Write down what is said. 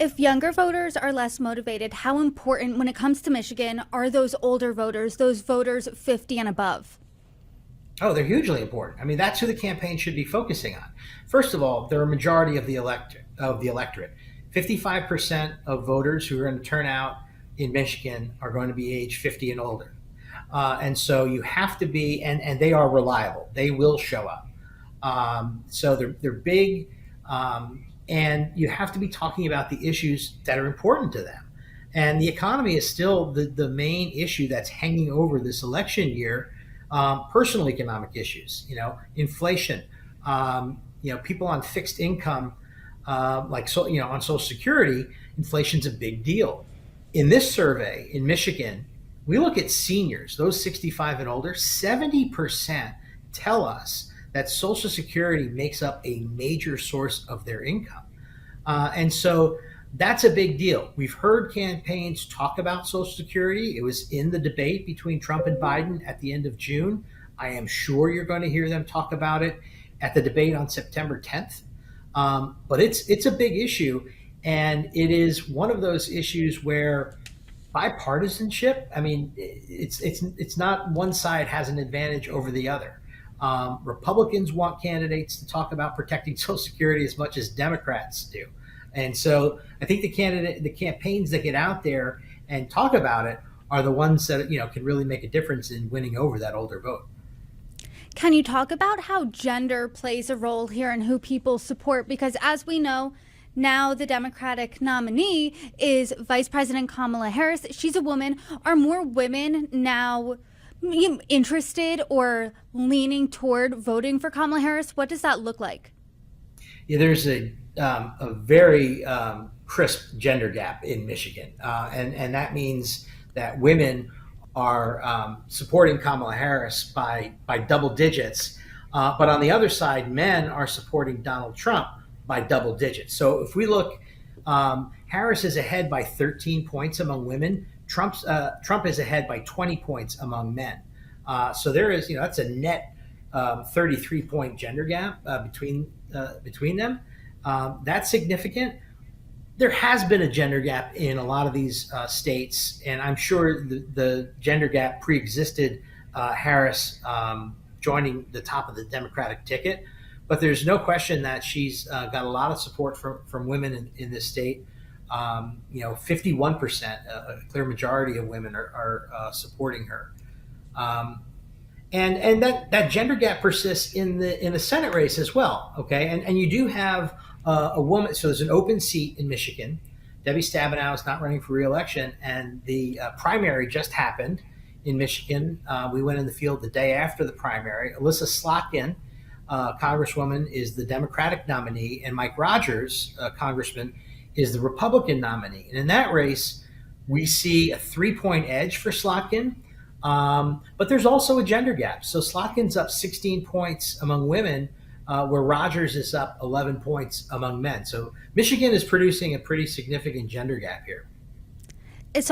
If younger voters are less motivated, how important when it comes to Michigan are those older voters, those voters 50 and above? Oh, they're hugely important. I mean, that's who the campaign should be focusing on. First of all, they're a majority of the electorate. 55% of voters who are going to turn out in Michigan are going to be age 50 and older. And so you have to be, and they are reliable. They will show up. So they're big, and you have to be talking about the issues that are important to them. And the economy is still the main issue that's hanging over this election year. Personal economic issues, inflation, people on fixed income, on Social Security, inflation's a big deal. In this survey in Michigan, we look at seniors, those 65 and older, 70% tell us that Social Security makes up a major source of their income. And so that's a big deal. We've heard campaigns talk about Social Security. It was in the debate between Trump and Biden at the end of June. I am sure you're going to hear them talk about it at the debate on September 10th. But it's a big issue, and it is one of those issues where bipartisanship. I mean, it's not one side has an advantage over the other. Republicans want candidates to talk about protecting Social Security as much as Democrats do. And so I think the campaigns that get out there and talk about it are the ones that can really make a difference in winning over that older vote. Can you talk about how gender plays a role here and who people support? Because as we know, now the Democratic nominee is Vice President Kamala Harris. She's a woman. Are more women now interested or leaning toward voting for Kamala Harris? What does that look like? Yeah, there's a very crisp gender gap in Michigan, and that means that women are supporting Kamala Harris by double digits, but on the other side, men are supporting Donald Trump by double digits. So if we look, Harris is ahead by 13 points among women. Trump is ahead by 20 points among men. So there is, that's a net 33-point gender gap between them. That's significant. There has been a gender gap in a lot of these states, and I'm sure the gender gap pre-existed Harris joining the top of the Democratic ticket. But there's no question that she's got a lot of support from women in this state. 51%, a clear majority of women are supporting her. And that gender gap persists in the Senate race as well. Okay, and you do have a woman. So there's an open seat in Michigan. Debbie Stabenow is not running for re-election, and the primary just happened in Michigan. We went in the field the day after the primary. Alyssa Slotkin, Congresswoman, is the Democratic nominee, and Mike Rogers, Congressman, is the Republican nominee. And in that race, we see a 3-point edge for Slotkin. But there's also a gender gap. So Slotkin's up 16 points among women, where Rogers is up 11 points among men. So Michigan is producing a pretty significant gender gap here.